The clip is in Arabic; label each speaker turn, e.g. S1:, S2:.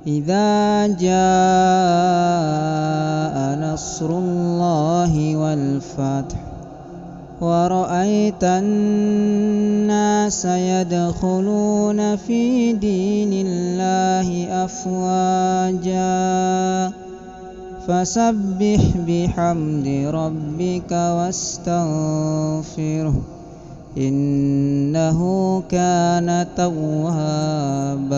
S1: إذا جاء نصر الله والفتح ورأيت الناس يدخلون في دين الله أفواجا فسبح بحمد ربك واستغفره إنه كان توابا.